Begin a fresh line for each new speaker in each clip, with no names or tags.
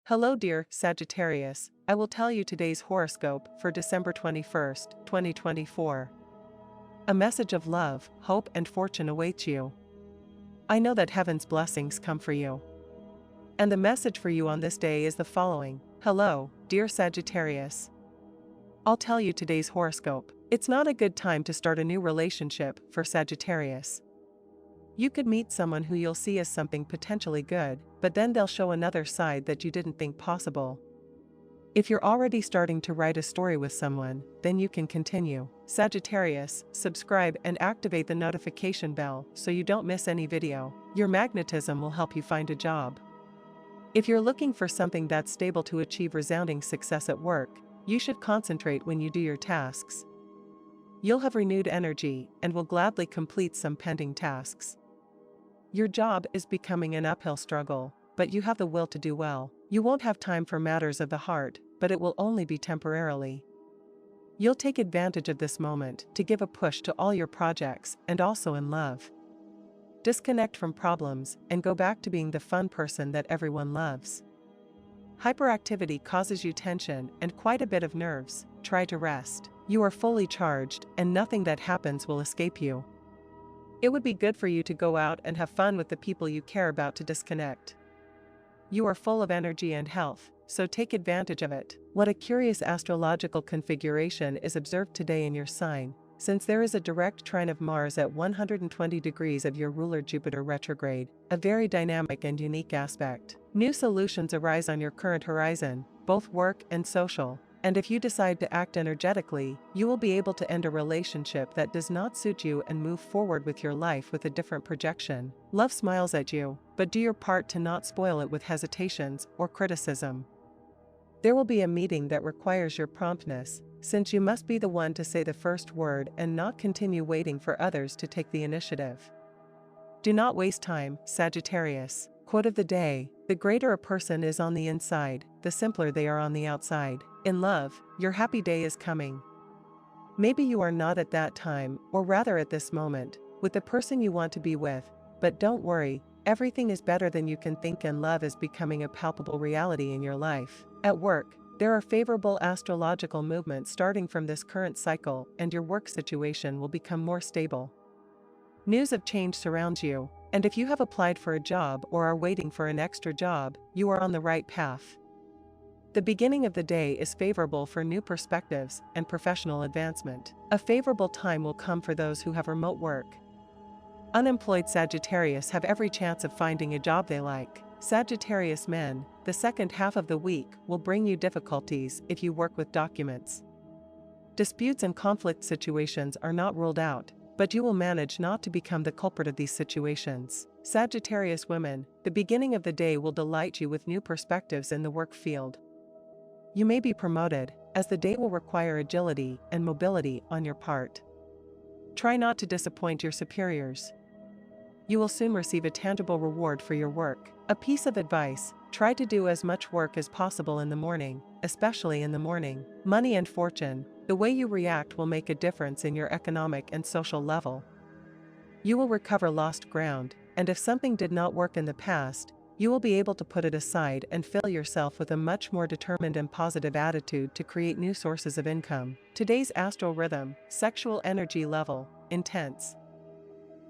Hello dear Sagittarius, I will tell you today's horoscope for December 21st, 2024. A message of love, hope and fortune awaits you. I know that heaven's blessings come for you. And the message for you on this day is the following. Hello, dear Sagittarius. I'll tell you today's horoscope. It's not a good time to start a new relationship for Sagittarius. You could meet someone who you'll see as something potentially good, but then they'll show another side that you didn't think possible. If you're already starting to write a story with someone, then you can continue. Sagittarius, subscribe and activate the notification bell so you don't miss any video. Your magnetism will help you find a job. If you're looking for something that's stable to achieve resounding success at work, you should concentrate when you do your tasks. You'll have renewed energy and will gladly complete some pending tasks. Your job is becoming an uphill struggle, but you have the will to do well. You won't have time for matters of the heart, but it will only be temporarily. You'll take advantage of this moment to give a push to all your projects and also in love. Disconnect from problems and go back to being the fun person that everyone loves. Hyperactivity causes you tension and quite a bit of nerves. Try to rest. You are fully charged and nothing that happens will escape you. It would be good for you to go out and have fun with the people you care about to disconnect. You are full of energy and health, so take advantage of it. What a curious astrological configuration is observed today in your sign, since there is a direct trine of Mars at 120 degrees of your ruler Jupiter retrograde, a very dynamic and unique aspect. New solutions arise on your current horizon, both work and social. And if you decide to act energetically, you will be able to end a relationship that does not suit you and move forward with your life with a different projection. Love smiles at you, but do your part to not spoil it with hesitations or criticism. There will be a meeting that requires your promptness, since you must be the one to say the first word and not continue waiting for others to take the initiative. Do not waste time, Sagittarius. Quote of the day: the greater a person is on the inside, the simpler they are on the outside. In love, your happy day is coming. Maybe you are not at that time, or rather at this moment, with the person you want to be with, but don't worry, everything is better than you can think and love is becoming a palpable reality in your life. At work, there are favorable astrological movements starting from this current cycle and your work situation will become more stable. News of change surrounds you, and if you have applied for a job or are waiting for an extra job, you are on the right path. The beginning of the day is favorable for new perspectives and professional advancement. A favorable time will come for those who have remote work. Unemployed Sagittarius have every chance of finding a job they like. Sagittarius men, the second half of the week will bring you difficulties if you work with documents. Disputes and conflict situations are not ruled out, but you will manage not to become the culprit of these situations. Sagittarius women, the beginning of the day will delight you with new perspectives in the work field. You may be promoted, as the day will require agility and mobility on your part. Try not to disappoint your superiors. You will soon receive a tangible reward for your work. A piece of advice: try to do as much work as possible in the morning, especially in the morning. Money and fortune, the way you react will make a difference in your economic and social level. You will recover lost ground, and if something did not work in the past, you will be able to put it aside and fill yourself with a much more determined and positive attitude to create new sources of income. Today's astral rhythm: sexual energy level, intense.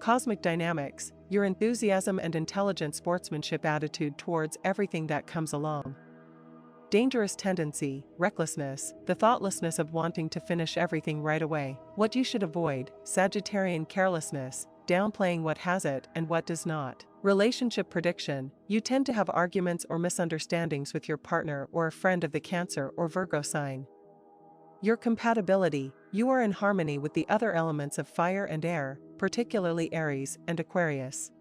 Cosmic dynamics: your enthusiasm and intelligent sportsmanship attitude towards everything that comes along. Dangerous tendency: recklessness, the thoughtlessness of wanting to finish everything right away. What you should avoid: Sagittarian carelessness, downplaying what has it and what does not. Relationship prediction: you tend to have arguments or misunderstandings with your partner or a friend of the Cancer or Virgo sign. Your compatibility: you are in harmony with the other elements of fire and air, particularly Aries and Aquarius.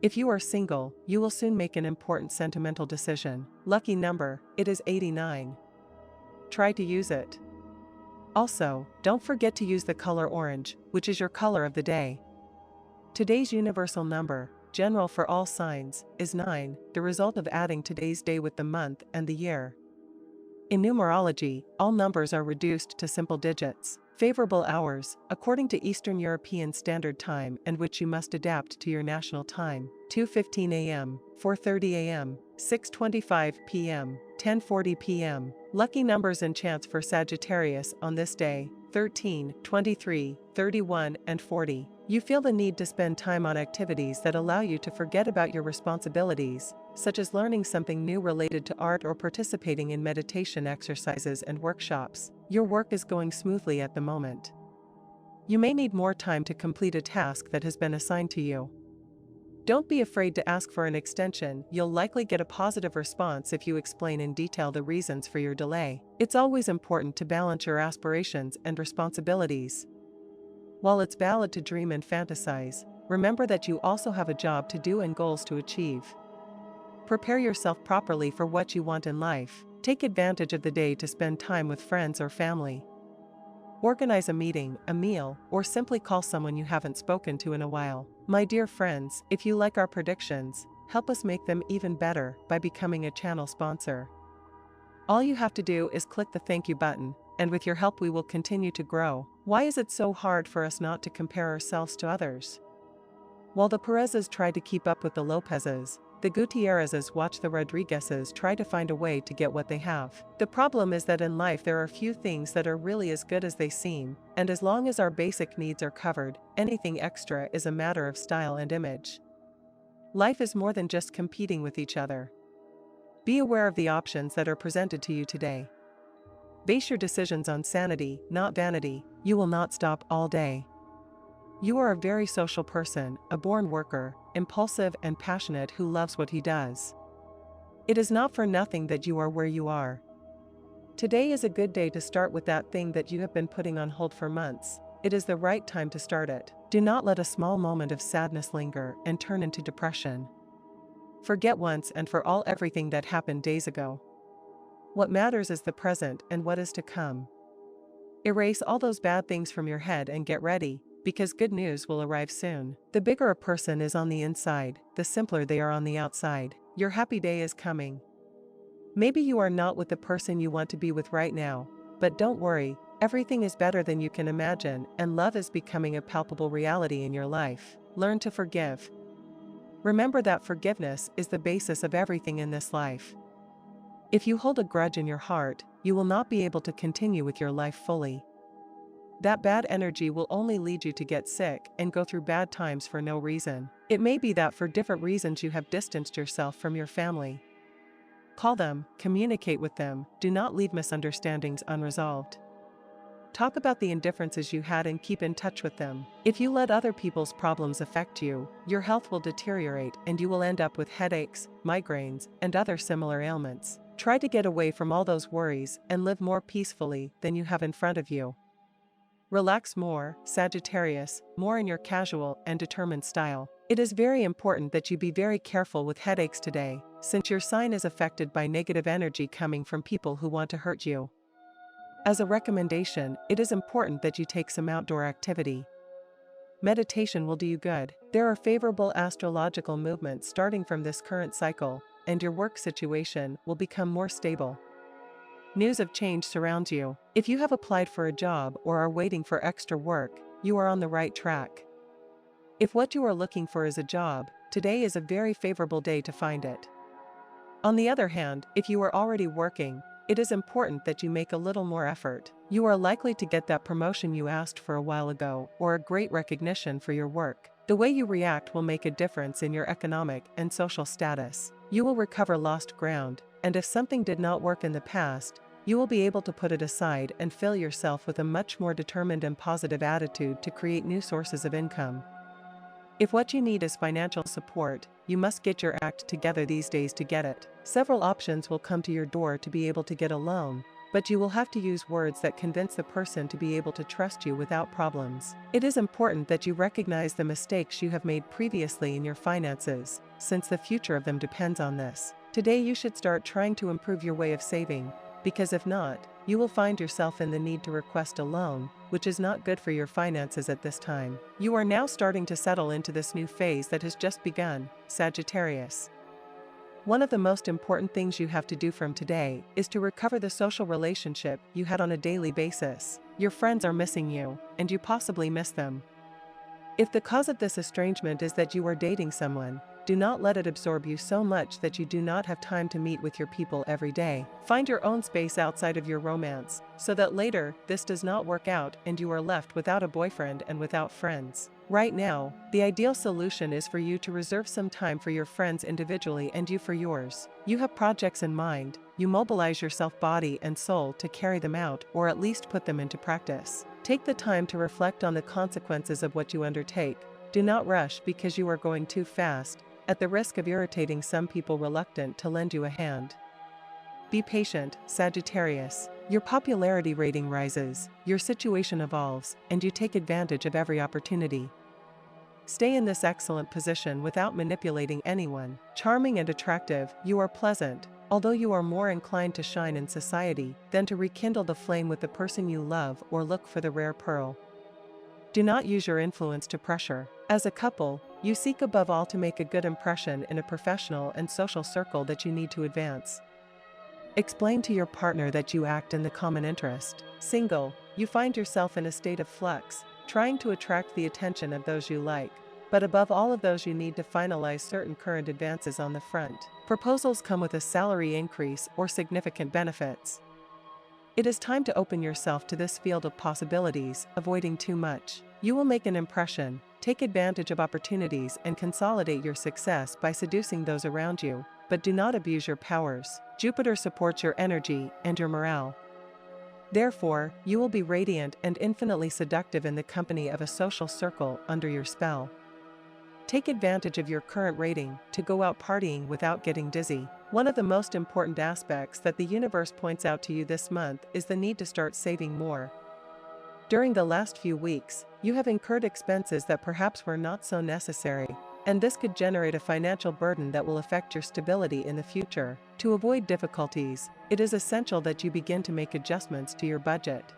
If you are single, you will soon make an important sentimental decision. Lucky number: it is 89. Try to use it. Also, don't forget to use the color orange, which is your color of the day. Today's universal number, general for all signs, is 9, the result of adding today's day with the month and the year. In numerology, all numbers are reduced to simple digits. Favorable hours, according to Eastern European Standard Time and which you must adapt to your national time: 2:15 a.m., 4:30 a.m., 6:25 p.m., 10:40 p.m. Lucky numbers and chance for Sagittarius on this day: 13, 23, 31, and 40. You feel the need to spend time on activities that allow you to forget about your responsibilities, such as learning something new related to art or participating in meditation exercises and workshops. Your work is going smoothly at the moment. You may need more time to complete a task that has been assigned to you. Don't be afraid to ask for an extension. You'll likely get a positive response if you explain in detail the reasons for your delay. It's always important to balance your aspirations and responsibilities. While it's valid to dream and fantasize, remember that you also have a job to do and goals to achieve. Prepare yourself properly for what you want in life. Take advantage of the day to spend time with friends or family. Organize a meeting, a meal, or simply call someone you haven't spoken to in a while. My dear friends, if you like our predictions, help us make them even better by becoming a channel sponsor. All you have to do is click the thank you button, and with your help we will continue to grow. Why is it so hard for us not to compare ourselves to others? While the Perezes try to keep up with the Lopezes, the Gutierrezes watch the Rodriguezes try to find a way to get what they have. The problem is that in life there are few things that are really as good as they seem, and as long as our basic needs are covered, anything extra is a matter of style and image. Life is more than just competing with each other. Be aware of the options that are presented to you today. Base your decisions on sanity, not vanity. You will not stop all day. You are a very social person, a born worker, impulsive and passionate who loves what he does. It is not for nothing that you are where you are. Today is a good day to start with that thing that you have been putting on hold for months. It is the right time to start it. Do not let a small moment of sadness linger and turn into depression. Forget once and for all everything that happened days ago. What matters is the present and what is to come. Erase all those bad things from your head and get ready, because good news will arrive soon. The bigger a person is on the inside, the simpler they are on the outside. Your happy day is coming. Maybe you are not with the person you want to be with right now, but don't worry, everything is better than you can imagine, and love is becoming a palpable reality in your life. Learn to forgive. Remember that forgiveness is the basis of everything in this life. If you hold a grudge in your heart, you will not be able to continue with your life fully. That bad energy will only lead you to get sick and go through bad times for no reason. It may be that for different reasons you have distanced yourself from your family. Call them, communicate with them, do not leave misunderstandings unresolved. Talk about the indifferences you had and keep in touch with them. If you let other people's problems affect you, your health will deteriorate and you will end up with headaches, migraines, and other similar ailments. Try to get away from all those worries and live more peacefully than you have in front of you. Relax more, Sagittarius, more in your casual and determined style. It is very important that you be very careful with headaches today, since your sign is affected by negative energy coming from people who want to hurt you. As a recommendation, it is important that you take some outdoor activity. Meditation will do you good. There are favorable astrological movements starting from this current cycle, and your work situation will become more stable. News of change surrounds you. If you have applied for a job or are waiting for extra work, you are on the right track. If what you are looking for is a job, today is a very favorable day to find it. On the other hand, if you are already working, it is important that you make a little more effort. You are likely to get that promotion you asked for a while ago or a great recognition for your work. The way you react will make a difference in your economic and social status. You will recover lost ground, and if something did not work in the past, you will be able to put it aside and fill yourself with a much more determined and positive attitude to create new sources of income. If what you need is financial support, you must get your act together these days to get it. Several options will come to your door to be able to get a loan, but you will have to use words that convince the person to be able to trust you without problems. It is important that you recognize the mistakes you have made previously in your finances, since the future of them depends on this. Today you should start trying to improve your way of saving, because if not, you will find yourself in the need to request a loan, which is not good for your finances at this time. You are now starting to settle into this new phase that has just begun, Sagittarius. One of the most important things you have to do from today is to recover the social relationship you had on a daily basis. Your friends are missing you, and you possibly miss them. If the cause of this estrangement is that you are dating someone, do not let it absorb you so much that you do not have time to meet with your people every day. Find your own space outside of your romance, so that later, this does not work out and you are left without a boyfriend and without friends. Right now, the ideal solution is for you to reserve some time for your friends individually and you for yours. You have projects in mind, you mobilize yourself body and soul to carry them out or at least put them into practice. Take the time to reflect on the consequences of what you undertake. Do not rush because you are going too fast, at the risk of irritating some people reluctant to lend you a hand. Be patient, Sagittarius. Your popularity rating rises, your situation evolves, and you take advantage of every opportunity. Stay in this excellent position without manipulating anyone. Charming and attractive, you are pleasant, although you are more inclined to shine in society than to rekindle the flame with the person you love or look for the rare pearl. Do not use your influence to pressure. As a couple, you seek above all to make a good impression in a professional and social circle that you need to advance. Explain to your partner that you act in the common interest. Single, you find yourself in a state of flux, trying to attract the attention of those you like. But above all of those, you need to finalize certain current advances on the front. Proposals come with a salary increase or significant benefits. It is time to open yourself to this field of possibilities, avoiding too much. You will make an impression, take advantage of opportunities and consolidate your success by seducing those around you, but do not abuse your powers. Jupiter supports your energy and your morale. Therefore, you will be radiant and infinitely seductive in the company of a social circle under your spell. Take advantage of your current rating to go out partying without getting dizzy. One of the most important aspects that the universe points out to you this month is the need to start saving more. During the last few weeks, you have incurred expenses that perhaps were not so necessary, and this could generate a financial burden that will affect your stability in the future. To avoid difficulties, it is essential that you begin to make adjustments to your budget.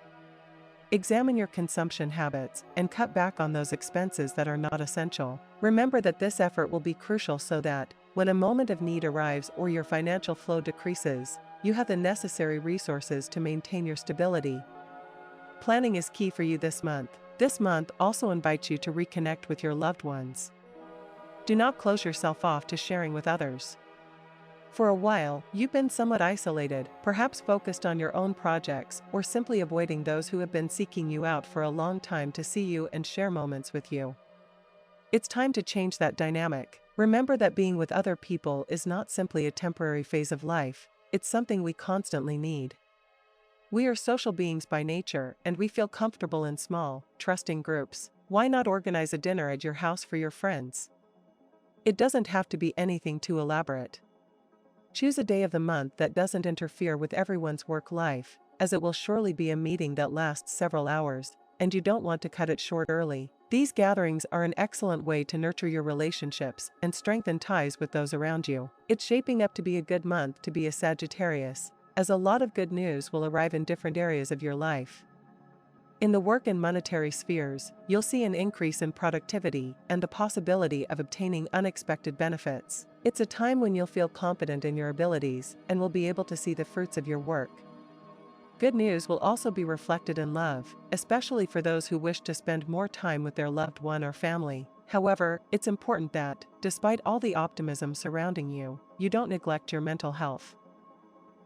Examine your consumption habits and cut back on those expenses that are not essential. Remember that this effort will be crucial so that, when a moment of need arrives or your financial flow decreases, you have the necessary resources to maintain your stability. Planning is key for you this month. This month also invites you to reconnect with your loved ones. Do not close yourself off to sharing with others. For a while, you've been somewhat isolated, perhaps focused on your own projects or simply avoiding those who have been seeking you out for a long time to see you and share moments with you. It's time to change that dynamic. Remember that being with other people is not simply a temporary phase of life, it's something we constantly need. We are social beings by nature, and we feel comfortable in small, trusting groups. Why not organize a dinner at your house for your friends? It doesn't have to be anything too elaborate. Choose a day of the month that doesn't interfere with everyone's work life, as it will surely be a meeting that lasts several hours, and you don't want to cut it short early. These gatherings are an excellent way to nurture your relationships and strengthen ties with those around you. It's shaping up to be a good month to be a Sagittarius, as a lot of good news will arrive in different areas of your life. In the work and monetary spheres, you'll see an increase in productivity and the possibility of obtaining unexpected benefits. It's a time when you'll feel confident in your abilities and will be able to see the fruits of your work. Good news will also be reflected in love, especially for those who wish to spend more time with their loved one or family. However, it's important that, despite all the optimism surrounding you, you don't neglect your mental health.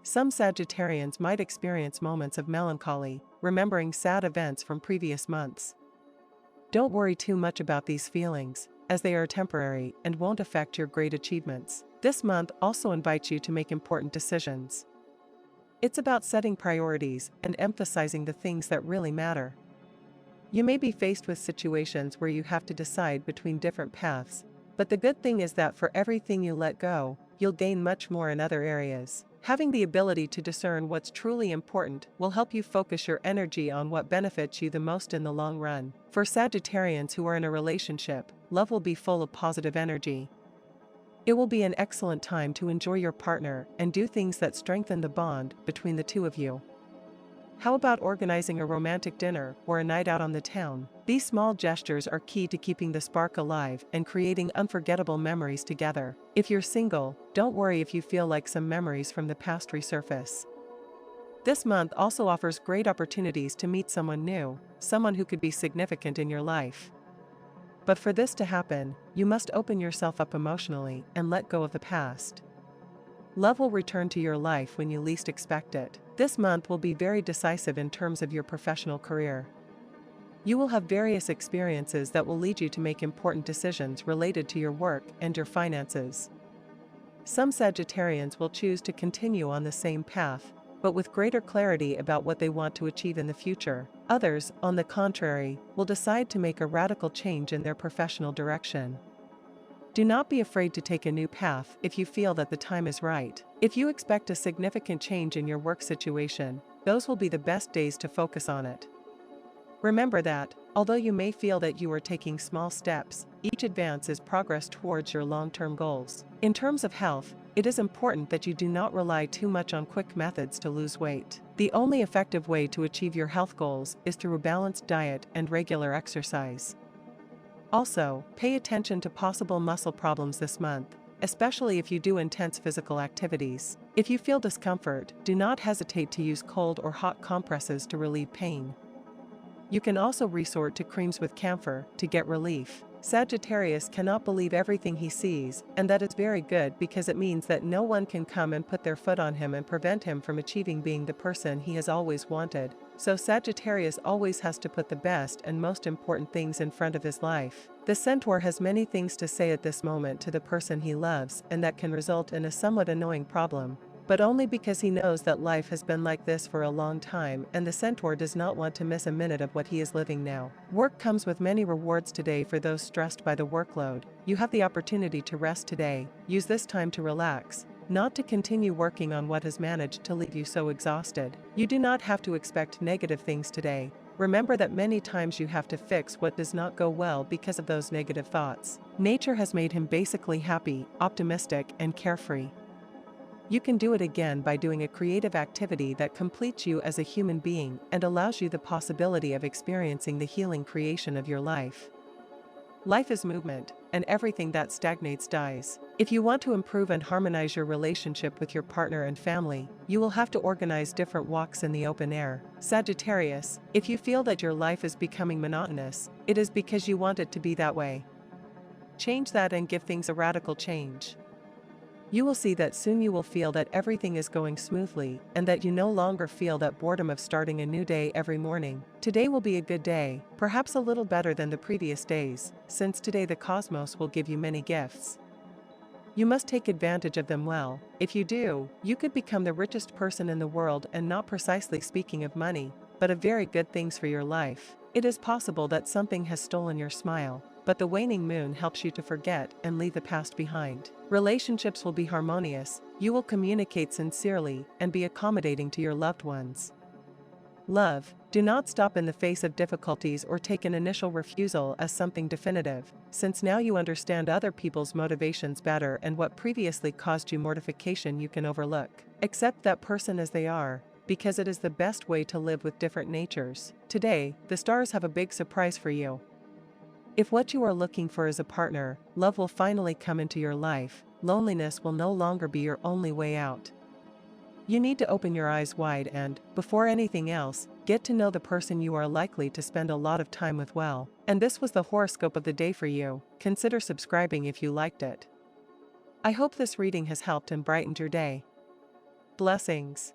Some Sagittarians might experience moments of melancholy, remembering sad events from previous months. Don't worry too much about these feelings, as they are temporary and won't affect your great achievements. This month also invites you to make important decisions. It's about setting priorities and emphasizing the things that really matter. You may be faced with situations where you have to decide between different paths, but the good thing is that for everything you let go, you'll gain much more in other areas. Having the ability to discern what's truly important will help you focus your energy on what benefits you the most in the long run. For Sagittarians who are in a relationship, love will be full of positive energy. It will be an excellent time to enjoy your partner and do things that strengthen the bond between the two of you. How about organizing a romantic dinner or a night out on the town? These small gestures are key to keeping the spark alive and creating unforgettable memories together. If you're single, don't worry if you feel like some memories from the past resurface. This month also offers great opportunities to meet someone new, someone who could be significant in your life. But for this to happen, you must open yourself up emotionally and let go of the past. Love will return to your life when you least expect it. This month will be very decisive in terms of your professional career. You will have various experiences that will lead you to make important decisions related to your work and your finances. Some Sagittarians will choose to continue on the same path, but with greater clarity about what they want to achieve in the future. Others, on the contrary, will decide to make a radical change in their professional direction. Do not be afraid to take a new path if you feel that the time is right. If you expect a significant change in your work situation, those will be the best days to focus on it. Remember that, although you may feel that you are taking small steps, each advance is progress towards your long-term goals. In terms of health, it is important that you do not rely too much on quick methods to lose weight. The only effective way to achieve your health goals is through a balanced diet and regular exercise. Also, pay attention to possible muscle problems this month, especially if you do intense physical activities. If you feel discomfort, do not hesitate to use cold or hot compresses to relieve pain. You can also resort to creams with camphor to get relief. Sagittarius cannot believe everything he sees, and that is very good because it means that no one can come and put their foot on him and prevent him from achieving being the person he has always wanted. So Sagittarius always has to put the best and most important things in front of his life. The centaur has many things to say at this moment to the person he loves, and that can result in a somewhat annoying problem, but only because he knows that life has been like this for a long time and the centaur does not want to miss a minute of what he is living now. Work comes with many rewards today for those stressed by the workload. You have the opportunity to rest today. Use this time to relax, not to continue working on what has managed to leave you so exhausted. You do not have to expect negative things today. Remember that many times you have to fix what does not go well because of those negative thoughts. Nature has made him basically happy, optimistic, and carefree. You can do it again by doing a creative activity that completes you as a human being and allows you the possibility of experiencing the healing creation of your life. Life is movement, and everything that stagnates dies. If you want to improve and harmonize your relationship with your partner and family, you will have to organize different walks in the open air. Sagittarius, if you feel that your life is becoming monotonous, it is because you want it to be that way. Change that and give things a radical change. You will see that soon you will feel that everything is going smoothly and that you no longer feel that boredom of starting a new day every morning. Today will be a good day, perhaps a little better than the previous days, since today the cosmos will give you many gifts. You must take advantage of them well. If you do, you could become the richest person in the world, and not precisely speaking of money, but of very good things for your life. It is possible that something has stolen your smile, but the waning moon helps you to forget and leave the past behind. Relationships will be harmonious, you will communicate sincerely and be accommodating to your loved ones. Love, do not stop in the face of difficulties or take an initial refusal as something definitive, since now you understand other people's motivations better and what previously caused you mortification you can overlook. Accept that person as they are, because it is the best way to live with different natures. Today, the stars have a big surprise for you. If what you are looking for is a partner, love will finally come into your life. Loneliness will no longer be your only way out. You need to open your eyes wide and, before anything else, get to know the person you are likely to spend a lot of time with well. And this was the horoscope of the day for you. Consider subscribing if you liked it. I hope this reading has helped and brightened your day. Blessings.